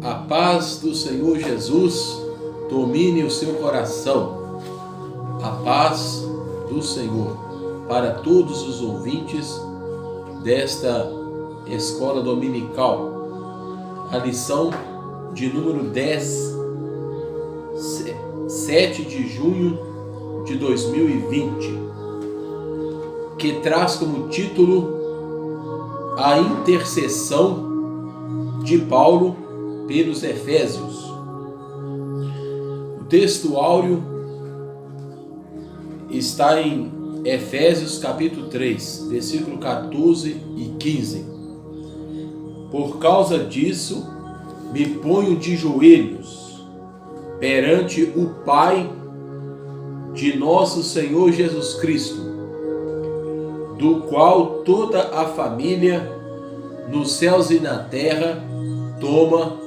A paz do Senhor Jesus domine o seu coração. A paz do Senhor para todos os ouvintes desta escola dominical. A lição de número 10, 7 de junho de 2020, que traz como título a intercessão de Paulo pelos Efésios. O texto áureo está em Efésios capítulo 3, versículo 14 e 15. Por causa disso, me ponho de joelhos perante o Pai de nosso Senhor Jesus Cristo, do qual toda a família nos céus e na terra toma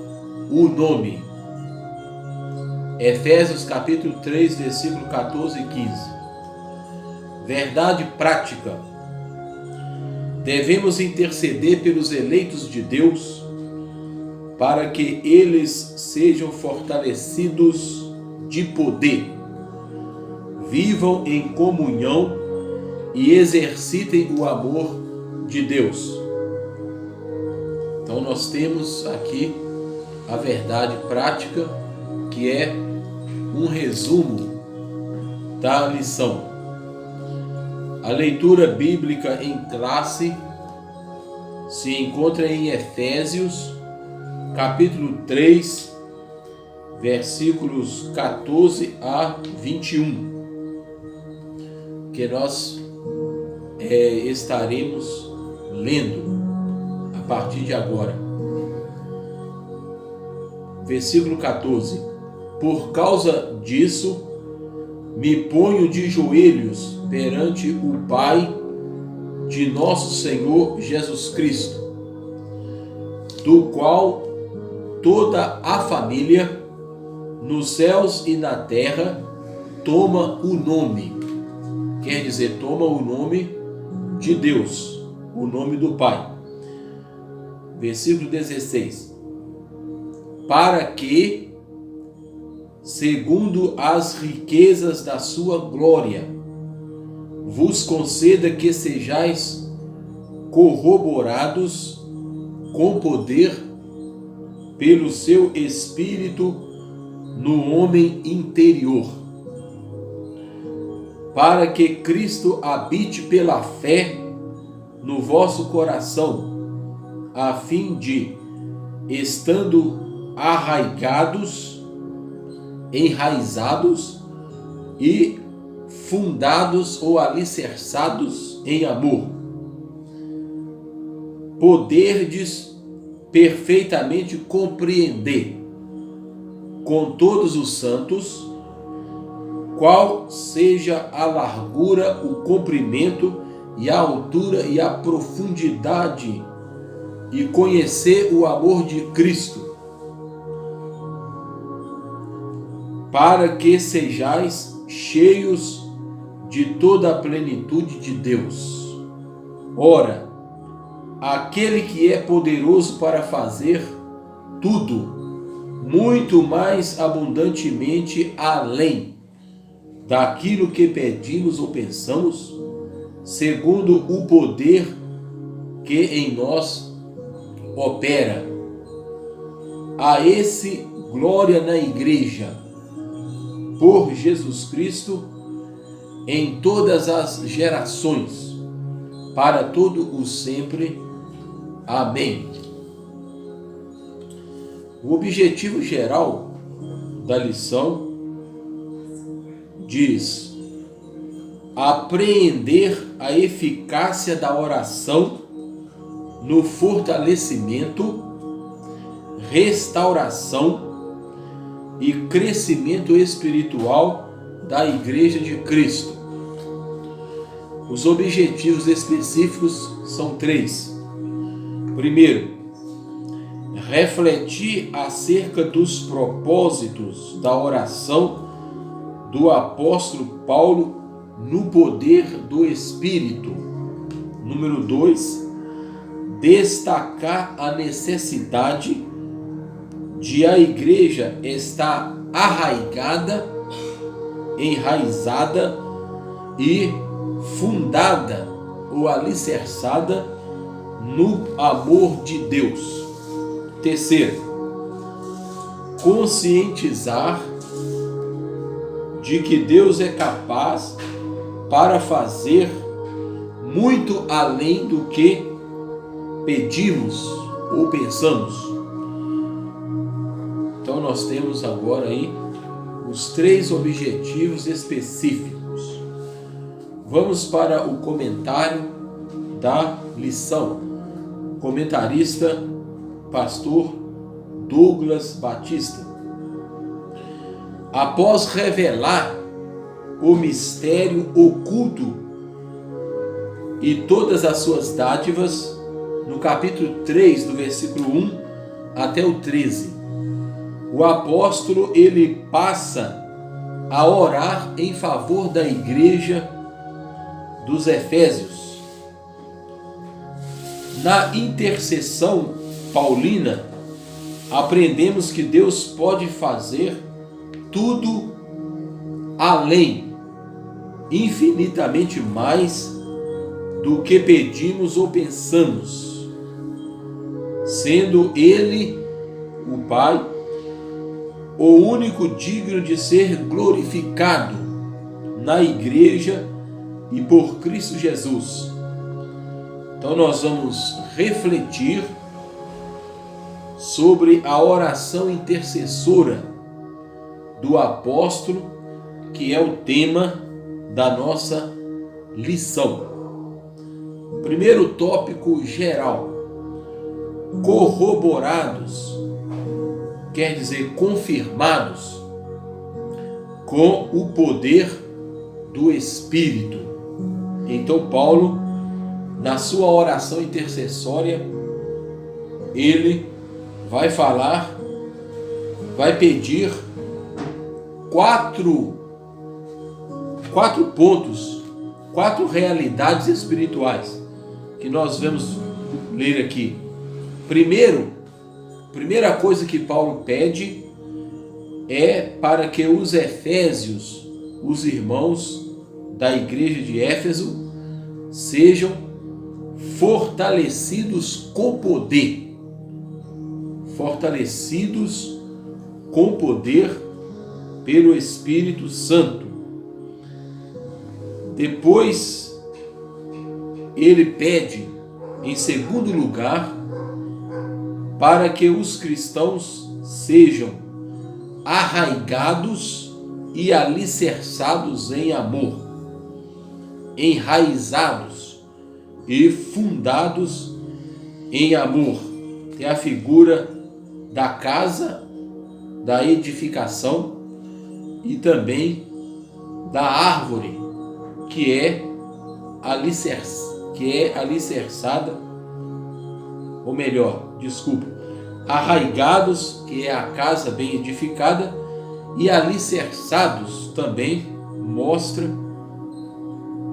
o nome. Efésios capítulo 3, versículo 14 e 15. Verdade prática. Devemos interceder pelos eleitos de Deus para que eles sejam fortalecidos de poder, vivam em comunhão e exercitem o amor de Deus. Então nós temos aqui a verdade prática, que é um resumo da lição. A leitura bíblica em classe se encontra em Efésios, capítulo 3, versículos 14 a 21, que nós estaremos lendo a partir de agora. Versículo 14. Por causa disso, me ponho de joelhos perante o Pai de nosso Senhor Jesus Cristo, do qual toda a família nos céus e na terra toma o nome. Quer dizer, toma o nome de Deus, o nome do Pai. Versículo 16. Para que, segundo as riquezas da sua glória, vos conceda que sejais corroborados com poder pelo seu Espírito no homem interior, para que Cristo habite pela fé no vosso coração, a fim de, estando enraizados e fundados ou alicerçados em amor, poderdes perfeitamente compreender com todos os santos qual seja a largura, o comprimento e a altura e a profundidade, e conhecer o amor de Cristo, para que sejais cheios de toda a plenitude de Deus. Ora, aquele que é poderoso para fazer tudo, muito mais abundantemente além daquilo que pedimos ou pensamos, segundo o poder que em nós opera. A esse glória na igreja, por Jesus Cristo, em todas as gerações, para todo o sempre. Amém. O objetivo geral da lição diz: apreender a eficácia da oração no fortalecimento, restauração e crescimento espiritual da Igreja de Cristo. Os objetivos específicos são 3. Primeiro, refletir acerca dos propósitos da oração do apóstolo Paulo no poder do Espírito. Número 2, destacar a necessidade de a igreja estar arraigada, enraizada e fundada ou alicerçada no amor de Deus. Terceiro, conscientizar de que Deus é capaz para fazer muito além do que pedimos ou pensamos. Então nós temos agora aí os 3 objetivos específicos. Vamos para o comentário da lição. Comentarista, pastor Douglas Batista. Após revelar o mistério oculto e todas as suas dádivas, no capítulo 3, do versículo 1 até o 13, o apóstolo ele passa a orar em favor da igreja dos Efésios. Na intercessão paulina, aprendemos que Deus pode fazer tudo além, infinitamente mais do que pedimos ou pensamos, sendo Ele, o Pai, o único digno de ser glorificado na igreja e por Cristo Jesus. Então nós vamos refletir sobre a oração intercessora do apóstolo, que é o tema da nossa lição. Primeiro tópico geral: corroborados, quer dizer confirmados com o poder do Espírito. Então Paulo, na sua oração intercessória, ele vai pedir quatro pontos, 4 realidades espirituais que nós vamos ler aqui. Primeira coisa que Paulo pede é para que os efésios, os irmãos da igreja de Éfeso, sejam fortalecidos com poder. Fortalecidos com poder pelo Espírito Santo. Depois, ele pede, em segundo lugar, para que os cristãos sejam arraigados e alicerçados em amor, enraizados e fundados em amor. Tem a figura da casa, da edificação e também da árvore que é alicerçada, ou melhor, arraigados, que é a casa bem edificada, e alicerçados também mostra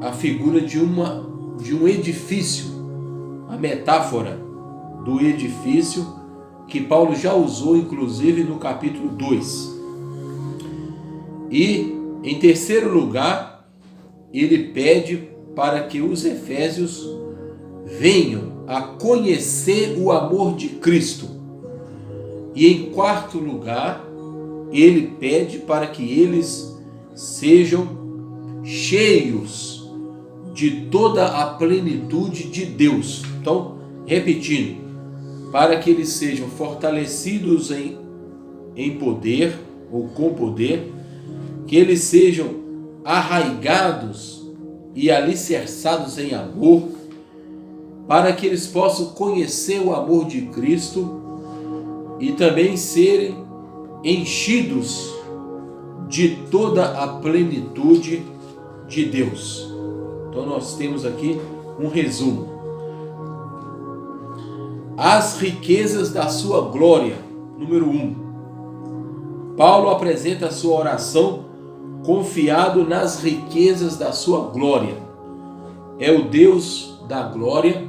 a figura de um edifício, a metáfora do edifício que Paulo já usou inclusive no capítulo 2. E em terceiro lugar, ele pede para que os efésios venham a conhecer o amor de Cristo. E em quarto lugar, ele pede para que eles sejam cheios de toda a plenitude de Deus. Então, repetindo, para que eles sejam fortalecidos em poder, ou com poder, que eles sejam arraigados e alicerçados em amor, para que eles possam conhecer o amor de Cristo e também serem enchidos de toda a plenitude de Deus. Então nós temos aqui um resumo. As riquezas da sua glória, número 1. Paulo apresenta a sua oração confiado nas riquezas da sua glória. É o Deus da glória,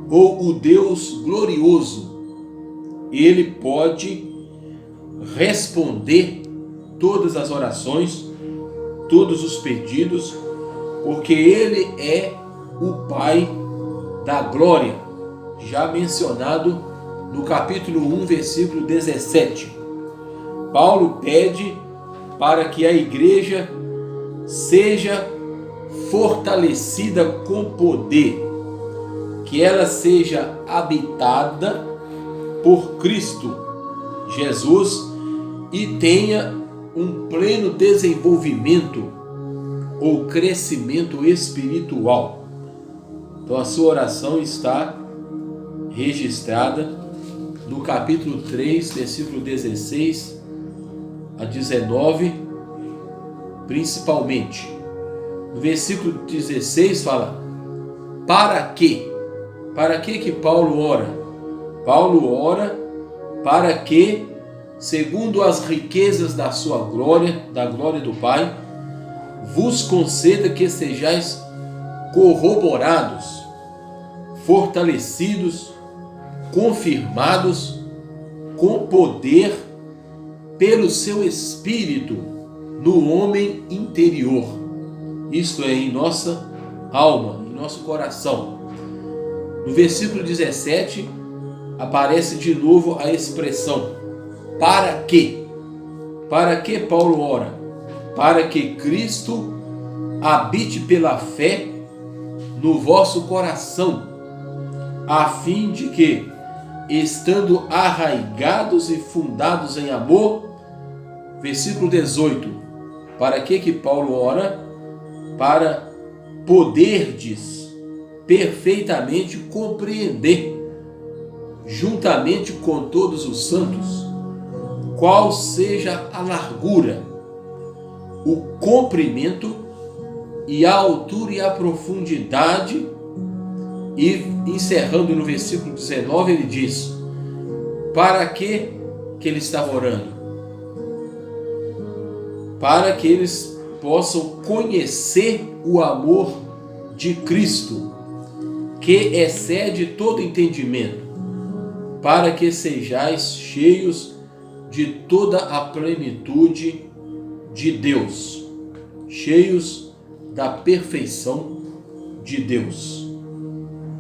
ou o Deus glorioso. Ele pode responder todas as orações, todos os pedidos, porque Ele é o Pai da glória, já mencionado no capítulo 1, versículo 17. Paulo pede para que a igreja seja fortalecida com poder, que ela seja habitada por Cristo Jesus e tenha um pleno desenvolvimento ou crescimento espiritual. Então a sua oração está registrada no capítulo 3, versículo 16 a 19, principalmente. No versículo 16 fala: para quê? Para que Paulo ora? Paulo ora para que, segundo as riquezas da sua glória, da glória do Pai, vos conceda que sejais corroborados, fortalecidos, confirmados com poder pelo seu Espírito no homem interior, isto é, em nossa alma, em nosso coração. No versículo 17 aparece de novo a expressão para quê? Para que Paulo ora? Para que Cristo habite pela fé no vosso coração, a fim de que, estando arraigados e fundados em amor, versículo 18, para que Paulo ora? Para poderdes perfeitamente compreender, juntamente com todos os santos, qual seja a largura, o comprimento e a altura e a profundidade. E encerrando no versículo 19, ele diz: para que ele estava orando? Para que eles possam conhecer o amor de Cristo, que excede todo entendimento, para que sejais cheios de toda a plenitude de Deus, cheios da perfeição de Deus.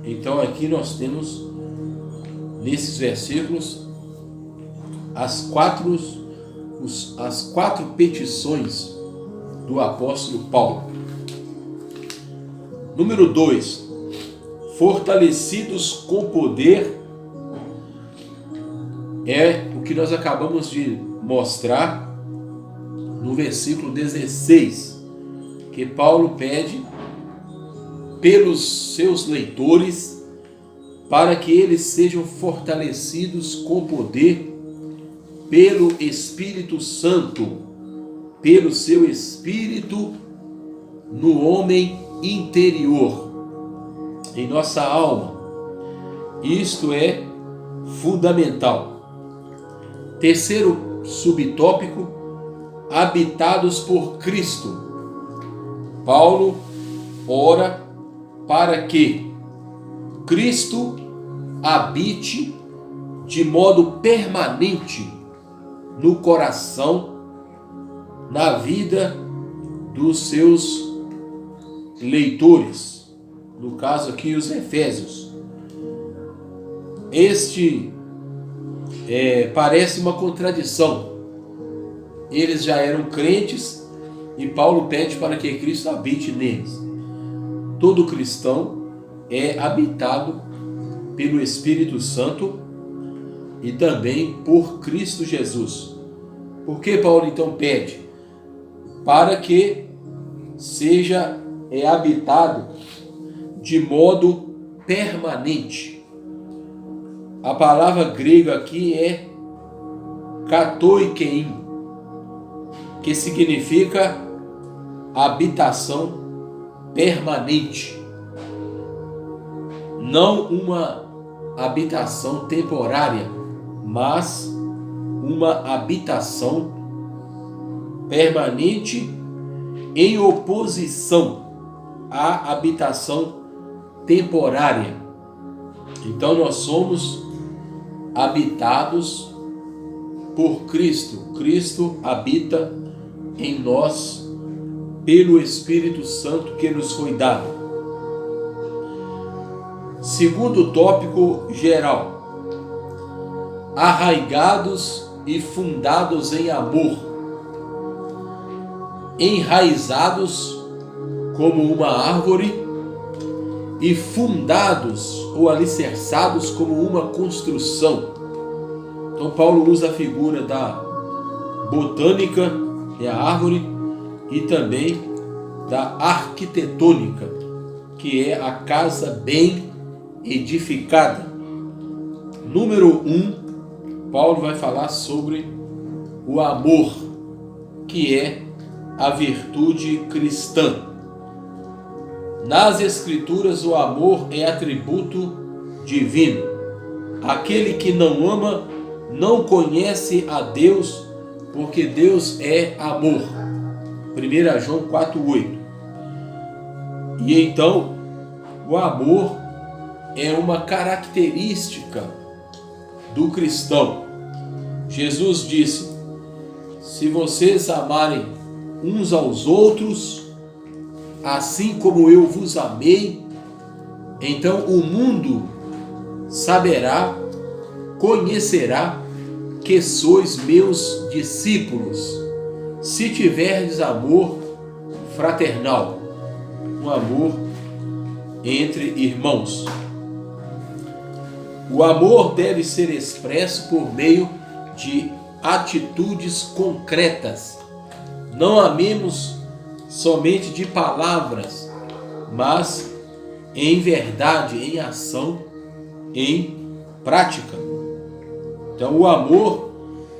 Então aqui nós temos, nesses versículos, as quatro petições do apóstolo Paulo. Número 2, fortalecidos com poder, é o que nós acabamos de mostrar no versículo 16, que Paulo pede pelos seus leitores para que eles sejam fortalecidos com poder pelo Espírito Santo, pelo seu Espírito no homem interior, em nossa alma. Isto é fundamental. Terceiro subtópico: habitados por Cristo. Paulo ora para que Cristo habite de modo permanente no coração, na vida dos seus leitores, no caso aqui os Efésios. Este parece uma contradição. Eles já eram crentes e Paulo pede para que Cristo habite neles. Todo cristão é habitado pelo Espírito Santo e também por Cristo Jesus. Por que Paulo então pede? Para que seja habitado de modo permanente. A palavra grega aqui é katoikein, que significa habitação permanente, não uma habitação temporária, mas uma habitação permanente em oposição à habitação temporária. Então nós somos habitados por Cristo. Cristo habita em nós pelo Espírito Santo que nos foi dado. Segundo tópico geral: arraigados e fundados em amor, enraizados como uma árvore e fundados ou alicerçados como uma construção. Então Paulo usa a figura da botânica, que é a árvore, e também da arquitetônica, que é a casa bem edificada. Número 1, Paulo vai falar sobre o amor, que é a virtude cristã. Nas Escrituras, o amor é atributo divino. Aquele que não ama não conhece a Deus, porque Deus é amor. 1 João 4,8. E então, o amor é uma característica do cristão. Jesus disse: se vocês amarem uns aos outros, assim como eu vos amei, então o mundo saberá, conhecerá que sois meus discípulos, se tiverdes amor fraternal, um amor entre irmãos. O amor deve ser expresso por meio de atitudes concretas. Não amemos somente de palavras, mas em verdade, em ação, em prática. Então, o amor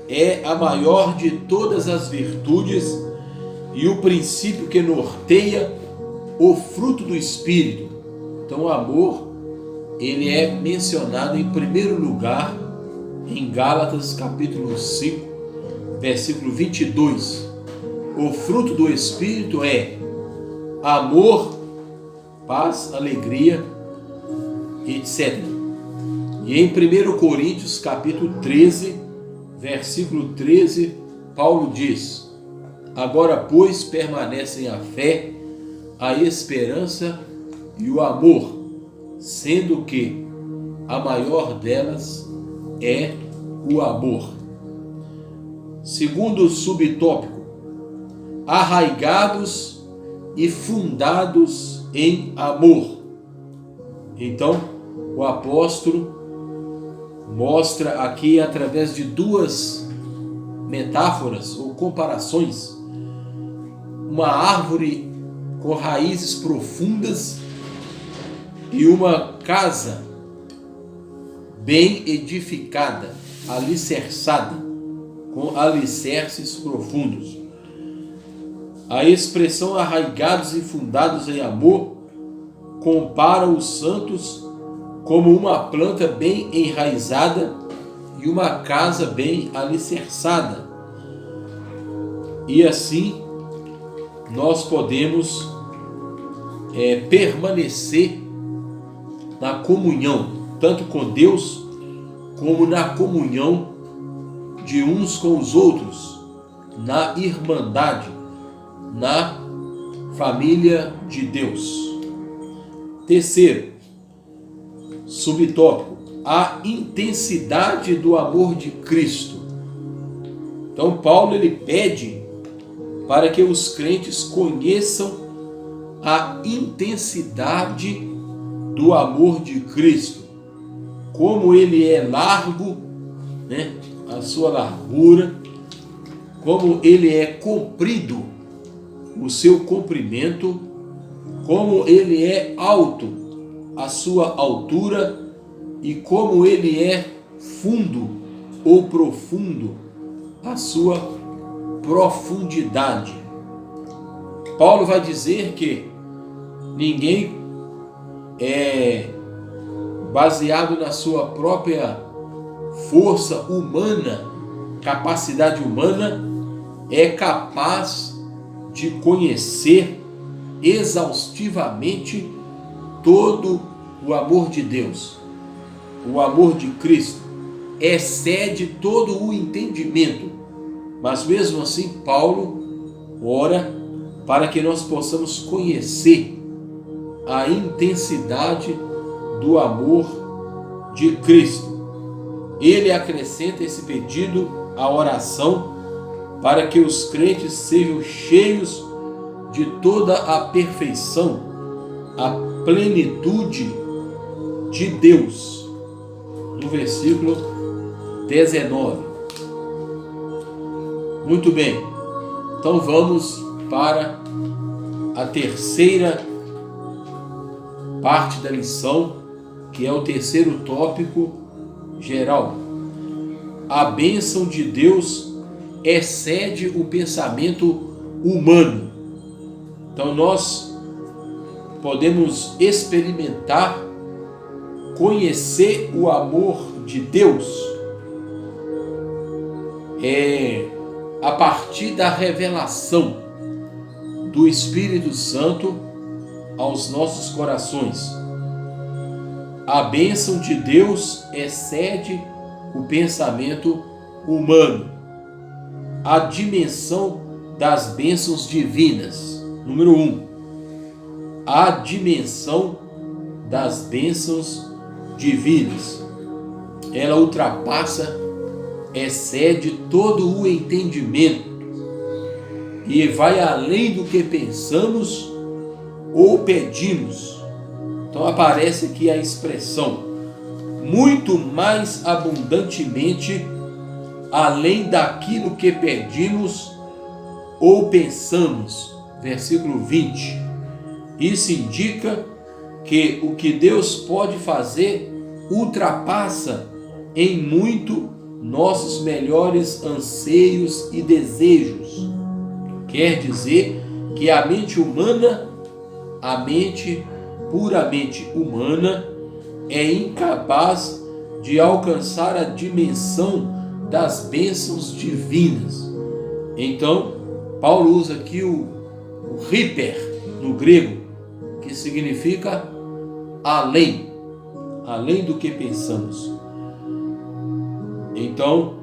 é a maior de todas as virtudes e o princípio que norteia o fruto do Espírito. Então, o amor, ele é mencionado em primeiro lugar em Gálatas capítulo 5, versículo 22. O fruto do Espírito é amor, paz, alegria, etc. E em 1 Coríntios capítulo 13, versículo 13, Paulo diz: agora, pois, permanecem a fé, a esperança e o amor, sendo que a maior delas é o amor. Segundo subtópico: arraigados e fundados em amor. Então, o apóstolo mostra aqui, através de duas metáforas ou comparações, uma árvore com raízes profundas e uma casa bem edificada, alicerçada, com alicerces profundos. A expressão arraigados e fundados em amor compara os santos como uma planta bem enraizada e uma casa bem alicerçada. E assim nós podemos permanecer na comunhão, tanto com Deus como na comunhão de uns com os outros, na irmandade, na família de Deus. Terceiro subtópico: a intensidade do amor de Cristo. Então Paulo ele pede para que os crentes conheçam a intensidade do amor de Cristo, como ele é largo, a sua largura, como ele é comprido, o seu comprimento, como ele é alto, a sua altura, e como ele é fundo ou profundo, a sua profundidade. Paulo vai dizer que ninguém é baseado na sua própria força humana, capacidade humana, é capaz de conhecer exaustivamente todo o amor de Deus, o amor de Cristo. excede todo o entendimento. Mas mesmo assim, Paulo ora para que nós possamos conhecer a intensidade do amor de Cristo. Ele acrescenta esse pedido à oração para que os crentes sejam cheios de toda a perfeição, a plenitude de Deus. No versículo 19. Muito bem, então vamos para a terceira parte da lição, que é o terceiro tópico geral. A bênção de Deus excede o pensamento humano. Então nós podemos experimentar, conhecer o amor de Deus a partir da revelação do Espírito Santo aos nossos corações. A bênção de Deus excede o pensamento humano. A dimensão das bênçãos divinas. Número 1. A dimensão das bênçãos divinas. Ela ultrapassa, excede todo o entendimento e vai além do que pensamos ou pedimos. Então aparece aqui a expressão muito mais abundantemente além daquilo que pedimos ou pensamos. Versículo 20. Isso indica que o que Deus pode fazer ultrapassa em muito nossos melhores anseios e desejos. Quer dizer que a mente humana, a mente puramente humana, é incapaz de alcançar a dimensão das bênçãos divinas. Então, Paulo usa aqui o hyper no grego, que significa além do que pensamos. Então,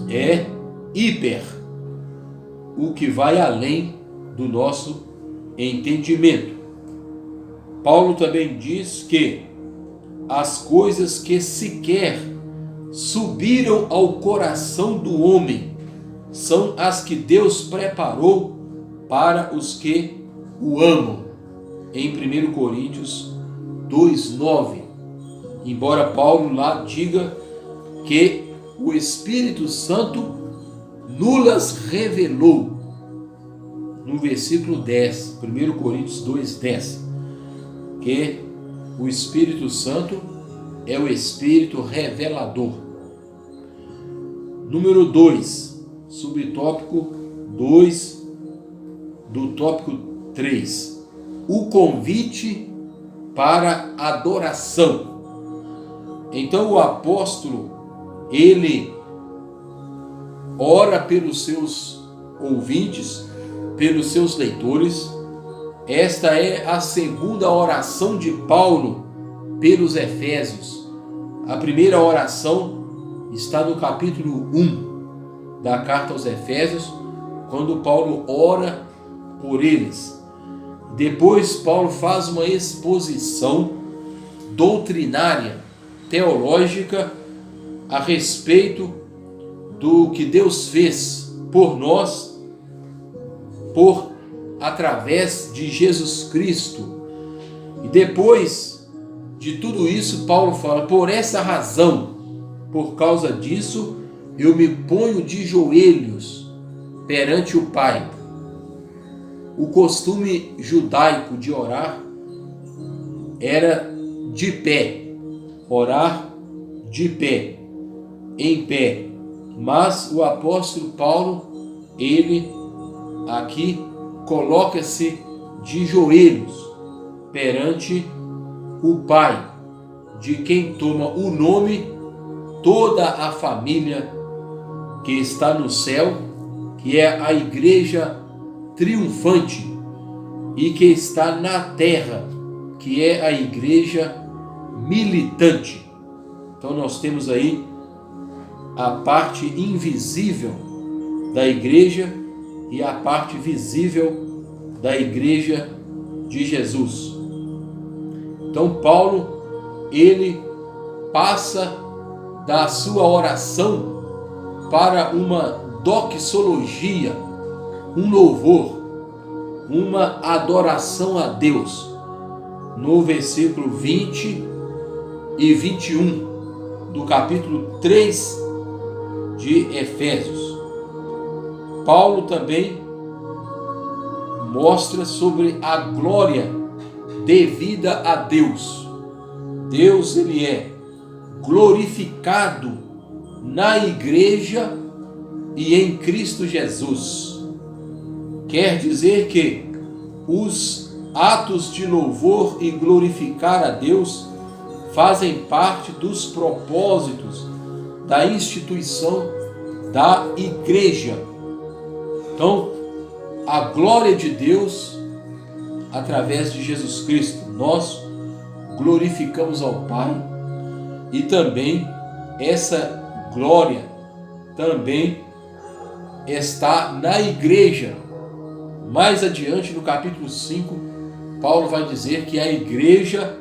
é hiper, o que vai além do nosso entendimento. Paulo também diz que as coisas que sequer subiram ao coração do homem são as que Deus preparou para os que o amam. Em 1 Coríntios 2:9. Embora Paulo lá diga que o Espírito Santo nulas revelou. No versículo 10, 1 Coríntios 2:10, que o Espírito Santo é o Espírito revelador. Número 2, subtópico 2 do tópico 3. O convite para adoração. Então o apóstolo, ele ora pelos seus ouvintes, pelos seus leitores. Esta é a segunda oração de Paulo pelos Efésios. A primeira oração está no capítulo 1 da carta aos Efésios, quando Paulo ora por eles. Depois Paulo faz uma exposição doutrinária, teológica, a respeito do que Deus fez por nós, através de Jesus Cristo. E depois de tudo isso, Paulo fala: por essa razão, por causa disso, eu me ponho de joelhos perante o Pai. O costume judaico de orar era de pé, orar de pé, em pé. Mas o apóstolo Paulo, ele aqui coloca-se de joelhos perante o Pai, de quem toma o nome toda a família que está no céu, que é a igreja triunfante, e que está na terra, que é a igreja militante. Então nós temos aí a parte invisível da igreja e a parte visível da igreja de Jesus. Então Paulo, ele passa da sua oração para uma doxologia, um louvor, uma adoração a Deus, no versículo 20 e 21 do capítulo 3 de Efésios. Paulo também mostra sobre a glória devida a Deus. Deus, ele é glorificado na igreja e em Cristo Jesus. Quer dizer que os atos de louvor e glorificar a Deus fazem parte dos propósitos da instituição da igreja. Então, a glória de Deus, através de Jesus Cristo, nós glorificamos ao Pai, e também essa glória também está na igreja. Mais adiante, no capítulo 5, Paulo vai dizer que a igreja,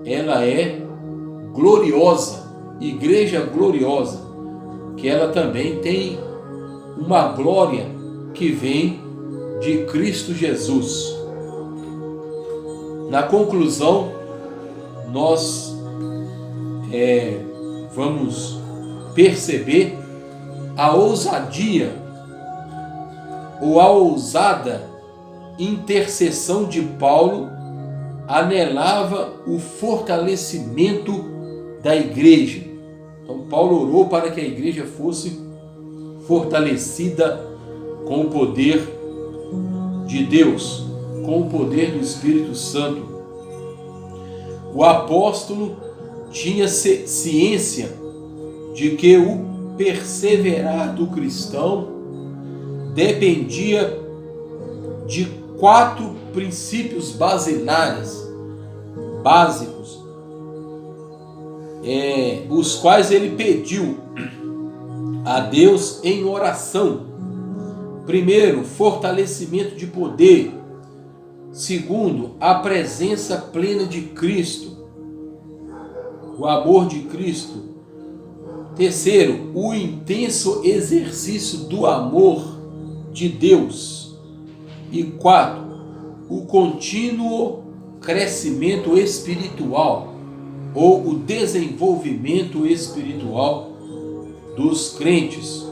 ela é gloriosa, igreja gloriosa, que ela também tem uma glória que vem de Cristo Jesus. Na conclusão, nós vamos perceber a ousadia ou a ousada intercessão de Paulo anelava o fortalecimento da igreja. Então Paulo orou para que a igreja fosse fortalecida com o poder de Deus, com o poder do Espírito Santo. O apóstolo tinha ciência de que o perseverar do cristão dependia de 4 princípios basilares, básicos, os quais ele pediu a Deus em oração. Primeiro, fortalecimento de poder. Segundo, a presença plena de Cristo, o amor de Cristo. Terceiro, o intenso exercício do amor de Deus. E 4, o contínuo crescimento espiritual ou o desenvolvimento espiritual dos crentes,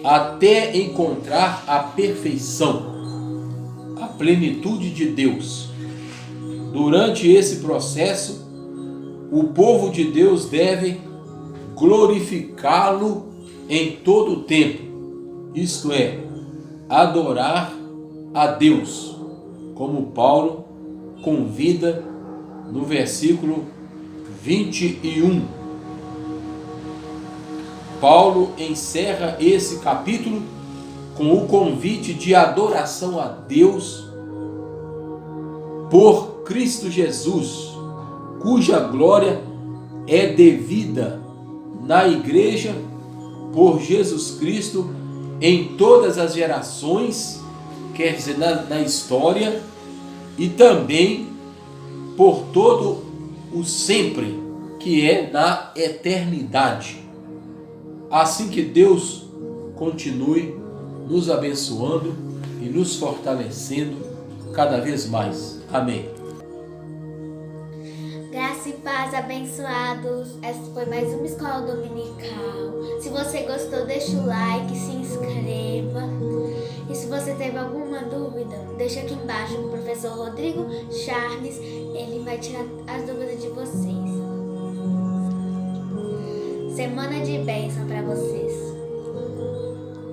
até encontrar a perfeição, a plenitude de Deus. Durante esse processo, o povo de Deus deve glorificá-lo em todo o tempo, isto é, adorar a Deus, como Paulo convida no versículo 21. Paulo encerra esse capítulo com o convite de adoração a Deus por Cristo Jesus, cuja glória é devida na igreja por Jesus Cristo em todas as gerações, quer dizer, na história, e também por todo o sempre, que é na eternidade. Assim que Deus continue nos abençoando e nos fortalecendo cada vez mais. Amém. Graça e paz, abençoados. Essa foi mais uma escola dominical. Se você gostou, deixa o like, se inscreva. E se você teve alguma dúvida, deixa aqui embaixo com o professor Rodrigo Charles. Ele vai tirar as dúvidas de vocês. Semana de bênção para vocês.